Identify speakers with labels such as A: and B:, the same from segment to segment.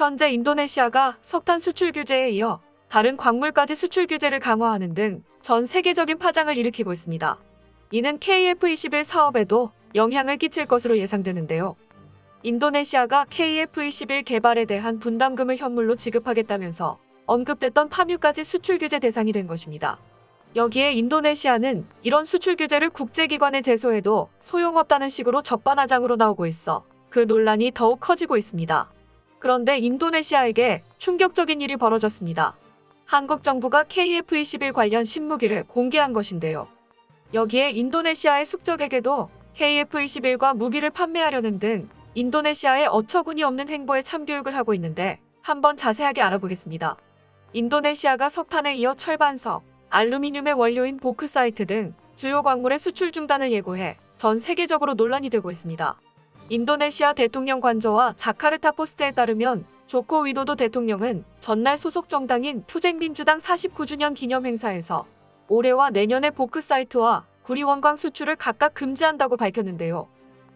A: 현재 인도네시아가 석탄 수출 규제에 이어 다른 광물까지 수출 규제를 강화하는 등 전 세계적인 파장을 일으키고 있습니다. 이는 KF21 사업에도 영향을 끼칠 것으로 예상되는데요. 인도네시아가 KF21 개발에 대한 분담금을 현물로 지급하겠다면서 언급됐던 파묘까지 수출 규제 대상이 된 것입니다. 여기에 인도네시아는 이런 수출 규제를 국제기관에 제소해도 소용없다는 식으로 적반하장으로 나오고 있어 그 논란이 더욱 커지고 있습니다. 그런데 인도네시아에게 충격적인 일이 벌어졌습니다. 한국 정부가 KF21 관련 신무기를 공개한 것인데요. 여기에 인도네시아의 숙적에게도 KF21과 무기를 판매하려는 등 인도네시아의 어처구니 없는 행보에 참교육을 하고 있는데 한번 자세하게 알아보겠습니다. 인도네시아가 석탄에 이어 철반석, 알루미늄의 원료인 보크사이트 등 주요 광물의 수출 중단을 예고해 전 세계적으로 논란이 되고 있습니다. 인도네시아 대통령 관저와 자카르타 포스트에 따르면 조코 위도도 대통령은 전날 소속 정당인 투쟁민주당 49주년 기념 행사에서 올해와 내년에 보크사이트와 구리원광 수출을 각각 금지한다고 밝혔는데요.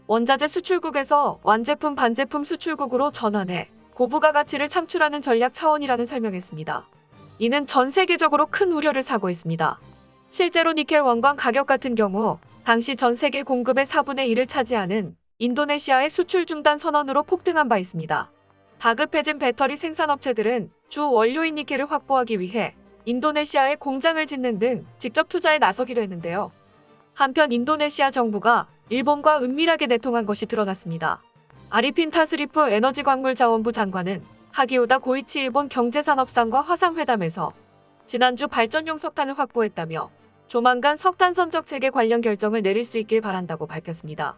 A: 원자재 수출국에서 완제품 반제품 수출국으로 전환해 고부가 가치를 창출하는 전략 차원이라는 설명했습니다. 이는 전 세계적으로 큰 우려를 사고 있습니다. 실제로 니켈 원광 가격 같은 경우 당시 전 세계 공급의 4분의 1을 차지하는 인도네시아의 수출 중단 선언으로 폭등한 바 있습니다. 다급해진 배터리 생산업체들은 주 원료인 니켈을 확보하기 위해 인도네시아에 공장을 짓는 등 직접 투자에 나서기로 했는데요. 한편 인도네시아 정부가 일본과 은밀하게 내통한 것이 드러났습니다. 아리핀 타스리프 에너지광물자원부 장관은 하기우다 고이치 일본 경제산업상과 화상회담에서 지난주 발전용 석탄을 확보했다며 조만간 석탄 선적 체계 관련 결정을 내릴 수 있길 바란다고 밝혔습니다.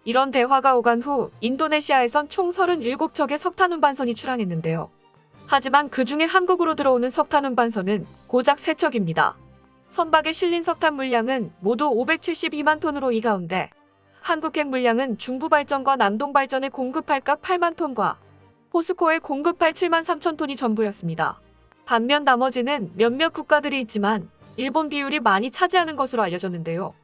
A: 이런 대화가 오간 후 인도네시아에선 총 37척의 석탄 운반선이 출항했는데요. 하지만 그중에 한국으로 들어오는 석탄 운반선은 고작 3척입니다. 선박에 실린 석탄 물량은 모두 572만 톤으로 이 가운데 한국핵 물량은 중부발전과 남동발전에 공급할 각 8만 톤과 포스코에 공급할 7만 3천 톤이 전부였습니다. 반면 나머지는 몇몇 국가들이 있지만 일본 비율이 많이 차지하는 것으로 알려졌는데요.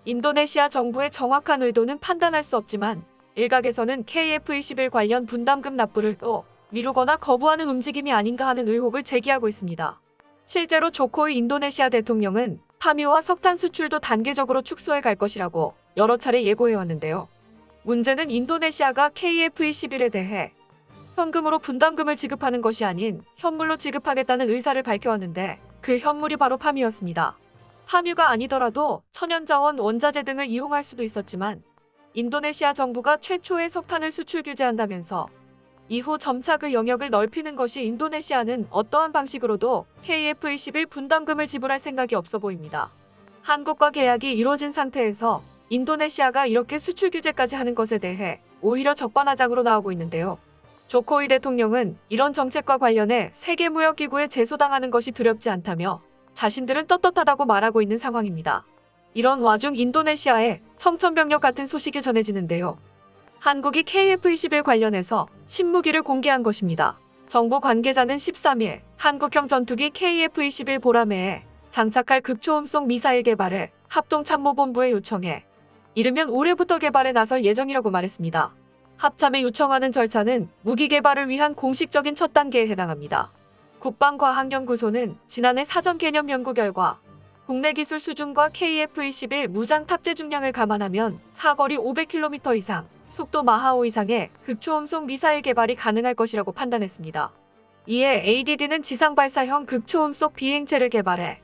A: 인도네시아 정부의 정확한 의도는 판단할 수 없지만 일각에서는 KF21 관련 분담금 납부를 또 미루거나 거부하는 움직임이 아닌가 하는 의혹을 제기하고 있습니다. 실제로 조코이 인도네시아 대통령은 파묘와 석탄 수출도 단계적으로 축소해 갈 것이라고 여러 차례 예고해왔는데요. 문제는 인도네시아가 KF21에 대해 현금으로 분담금을 지급하는 것이 아닌 현물로 지급하겠다는 의사를 밝혀왔는데 그 현물이 바로 파묘였습니다. 파묘가 아니더라도 천연자원, 원자재 등을 이용할 수도 있었지만 인도네시아 정부가 최초의 석탄을 수출 규제한다면서 이후 점차 그 영역을 넓히는 것이 인도네시아는 어떠한 방식으로도 KF21 분담금을 지불할 생각이 없어 보입니다. 한국과 계약이 이루어진 상태에서 인도네시아가 이렇게 수출 규제까지 하는 것에 대해 오히려 적반하장으로 나오고 있는데요. 조코이 대통령은 이런 정책과 관련해 세계무역기구에 제소당하는 것이 두렵지 않다며 자신들은 떳떳하다고 말하고 있는 상황입니다. 이런 와중 인도네시아에 청천벽력 같은 소식이 전해지는데요. 한국이 KF21 관련해서 신무기를 공개한 것입니다. 정부 관계자는 13일 한국형 전투기 KF21 보라매에 장착할 극초음속 미사일 개발을 합동참모본부에 요청해 이르면 올해부터 개발에 나설 예정이라고 말했습니다. 합참에 요청하는 절차는 무기 개발을 위한 공식적인 첫 단계에 해당합니다. 국방과학연구소는 지난해 사전 개념 연구 결과 국내 기술 수준과 KF21 무장 탑재 중량을 감안하면 사거리 500km 이상, 속도 마하 5 이상의 극초음속 미사일 개발이 가능할 것이라고 판단했습니다. 이에 ADD는 지상발사형 극초음속 비행체를 개발해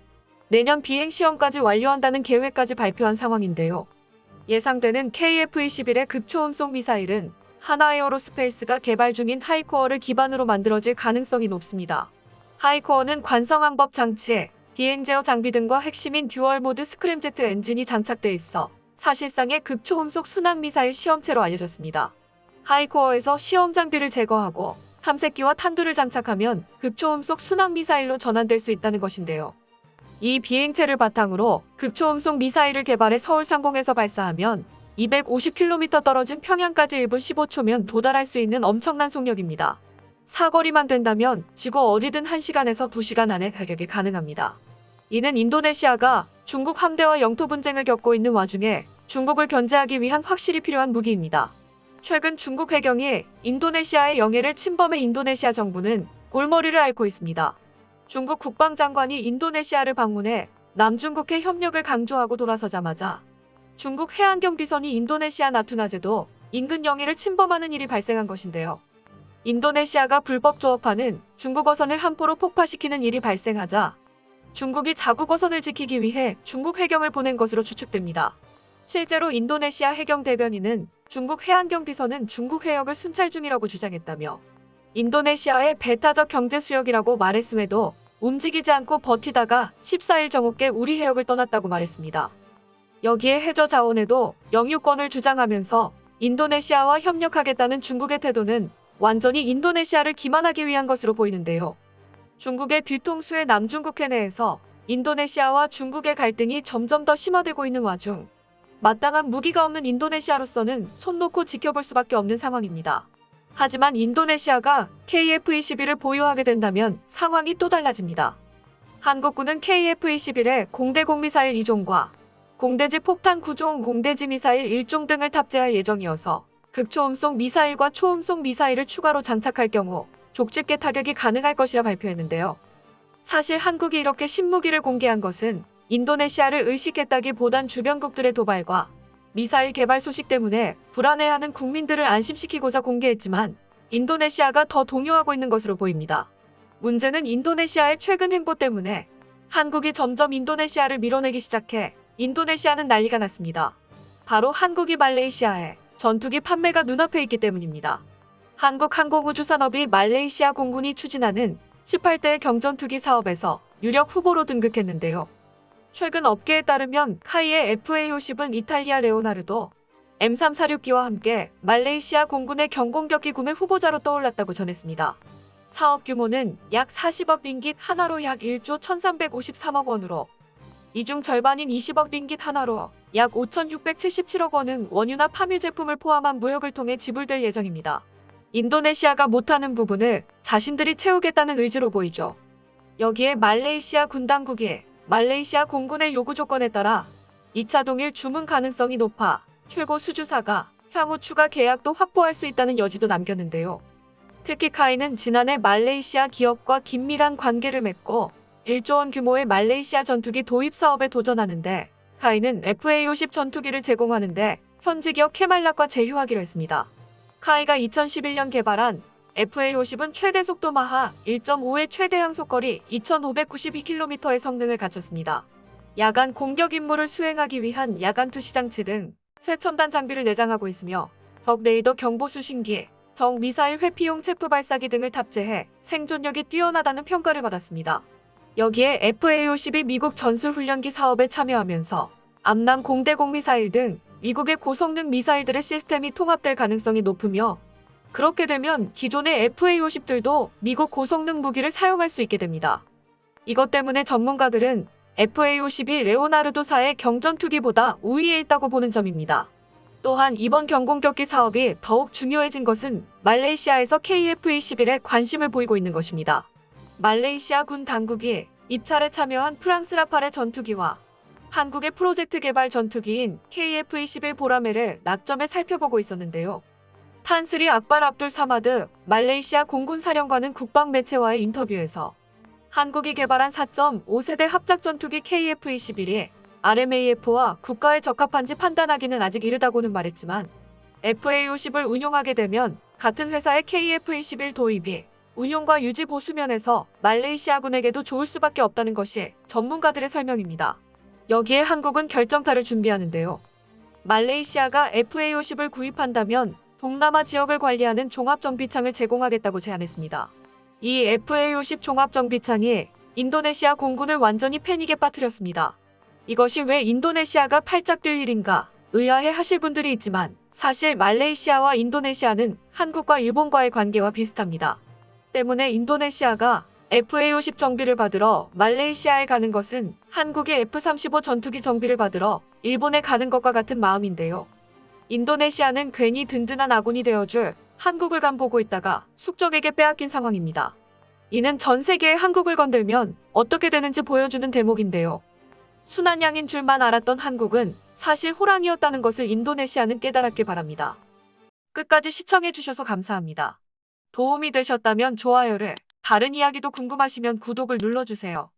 A: 내년 비행 시험까지 완료한다는 계획까지 발표한 상황인데요. 예상되는 KF21의 극초음속 미사일은 하나에어로스페이스가 개발 중인 하이코어를 기반으로 만들어질 가능성이 높습니다. 하이코어는 관성항법 장치에 비행 제어 장비 등과 핵심인 듀얼모드 스크램제트 엔진이 장착돼 있어 사실상의 극초음속 순항미사일 시험체로 알려졌습니다. 하이코어에서 시험 장비를 제거하고 탐색기와 탄두를 장착하면 극초음속 순항미사일로 전환될 수 있다는 것인데요. 이 비행체를 바탕으로 극초음속 미사일을 개발해 서울 상공에서 발사하면 250km 떨어진 평양까지 1분 15초면 도달할 수 있는 엄청난 속력입니다. 사거리만 된다면 지구 어디든 1시간에서 2시간 안에 달격이 가능합니다. 이는 인도네시아가 중국 함대와 영토 분쟁을 겪고 있는 와중에 중국을 견제하기 위한 확실히 필요한 무기입니다. 최근 중국 해경이 인도네시아의 영해를 침범해 인도네시아 정부는 골머리를 앓고 있습니다. 중국 국방장관이 인도네시아를 방문해 남중국해 협력을 강조하고 돌아서자마자 중국 해안경비선이 인도네시아 나투나제도 인근 영해를 침범하는 일이 발생한 것인데요. 인도네시아가 불법 조업하는 중국 어선을 함포로 폭파시키는 일이 발생하자 중국이 자국 어선을 지키기 위해 중국 해경을 보낸 것으로 추측됩니다. 실제로 인도네시아 해경 대변인은 중국 해안경비선은 중국 해역을 순찰 중이라고 주장했다며 인도네시아의 배타적 경제 수역이라고 말했음에도 움직이지 않고 버티다가 14일 정오께 우리 해역을 떠났다고 말했습니다. 여기에 해저 자원에도 영유권을 주장하면서 인도네시아와 협력하겠다는 중국의 태도는 완전히 인도네시아를 기만하기 위한 것으로 보이는데요. 중국의 뒤통수의 남중국해 내에서 인도네시아와 중국의 갈등이 점점 더 심화되고 있는 와중 마땅한 무기가 없는 인도네시아로서는 손 놓고 지켜볼 수밖에 없는 상황입니다. 하지만 인도네시아가 KF-21을 보유하게 된다면 상황이 또 달라집니다. 한국군은 KF-21에 공대공 미사일 2종과 공대지 폭탄 9종, 공대지 미사일 1종 등을 탑재할 예정이어서 극초음속 미사일과 초음속 미사일을 추가로 장착할 경우 족집게 타격이 가능할 것이라 발표했는데요. 사실 한국이 이렇게 신무기를 공개한 것은 인도네시아를 의식했다기보단 주변국들의 도발과 미사일 개발 소식 때문에 불안해하는 국민들을 안심시키고자 공개했지만 인도네시아가 더 동요하고 있는 것으로 보입니다. 문제는 인도네시아의 최근 행보 때문에 한국이 점점 인도네시아를 밀어내기 시작해 인도네시아는 난리가 났습니다. 바로 한국이 말레이시아에 전투기 판매가 눈앞에 있기 때문입니다. 한국항공우주산업이 말레이시아 공군이 추진하는 18대 경전투기 사업에서 유력 후보로 등극했는데요. 최근 업계에 따르면 카이의 FA-50은 이탈리아 레오나르도 M346기와 함께 말레이시아 공군의 경공격기 구매 후보자로 떠올랐다고 전했습니다. 사업 규모는 약 40억 링깃 하나로 약 1조 1353억 원으로 이 중 절반인 20억 링깃 하나로 약 5,677억 원은 원유나 파묘 제품을 포함한 무역을 통해 지불될 예정입니다. 인도네시아가 못하는 부분을 자신들이 채우겠다는 의지로 보이죠. 여기에 말레이시아 군 당국이 말레이시아 공군의 요구 조건에 따라 2차 동일 주문 가능성이 높아 최고 수주사가 향후 추가 계약도 확보할 수 있다는 여지도 남겼는데요. 특히 카이는 지난해 말레이시아 기업과 긴밀한 관계를 맺고 1조 원 규모의 말레이시아 전투기 도입 사업에 도전하는데 카이는 FA-50 전투기를 제공하는데 현지 기업 캐말락과 제휴하기로 했습니다. 카이가 2011년 개발한 FA-50은 최대 속도 마하 1.5의 최대 항속거리 2,592km의 성능을 갖췄습니다. 야간 공격 임무를 수행하기 위한 야간 투시 장치 등 최첨단 장비를 내장하고 있으며 적 레이더 경보 수신기, 적 미사일 회피용 체프 발사기 등을 탑재해 생존력이 뛰어나다는 평가를 받았습니다. 여기에 FA-50이 미국 전술훈련기 사업에 참여하면서 암남 공대공 미사일 등 미국의 고성능 미사일들의 시스템이 통합될 가능성이 높으며 그렇게 되면 기존의 FA-50들도 미국 고성능 무기를 사용할 수 있게 됩니다. 이것 때문에 전문가들은 FA-50이 레오나르도사의 경전투기보다 우위에 있다고 보는 점입니다. 또한 이번 경공격기 사업이 더욱 중요해진 것은 말레이시아에서 KF-21에 관심을 보이고 있는 것입니다. 말레이시아 군 당국이 입찰에 참여한 프랑스 라팔의 전투기와 한국의 프로젝트 개발 전투기인 KF-21 보라매를 낙점해 살펴보고 있었는데요. 탄스리 악발 압둘 사마드 말레이시아 공군 사령관은 국방 매체와의 인터뷰에서 한국이 개발한 4.5세대 합작 전투기 KF-21이 RMAF와 국가에 적합한지 판단하기는 아직 이르다고는 말했지만 FA-50을 운용하게 되면 같은 회사의 KF-21 도입이 운용과 유지 보수 면에서 말레이시아군에게도 좋을 수밖에 없다는 것이 전문가들의 설명입니다. 여기에 한국은 결정타를 준비하는데요. 말레이시아가 FA-50을 구입한다면 동남아 지역을 관리하는 종합정비창을 제공하겠다고 제안했습니다. 이 FA-50 종합정비창이 인도네시아 공군을 완전히 패닉에 빠뜨렸습니다. 이것이 왜 인도네시아가 팔짝 뛸 일인가 의아해 하실 분들이 있지만 사실 말레이시아와 인도네시아는 한국과 일본과의 관계와 비슷합니다. 때문에 인도네시아가 FA-50 정비를 받으러 말레이시아에 가는 것은 한국의 F-35 전투기 정비를 받으러 일본에 가는 것과 같은 마음인데요. 인도네시아는 괜히 든든한 아군이 되어줄 한국을 간보고 있다가 숙적에게 빼앗긴 상황입니다. 이는 전 세계의 한국을 건들면 어떻게 되는지 보여주는 대목인데요. 순한 양인 줄만 알았던 한국은 사실 호랑이였다는 것을 인도네시아는 깨달았길 바랍니다. 끝까지 시청해주셔서 감사합니다. 도움이 되셨다면 좋아요를, 다른 이야기도 궁금하시면 구독을 눌러주세요.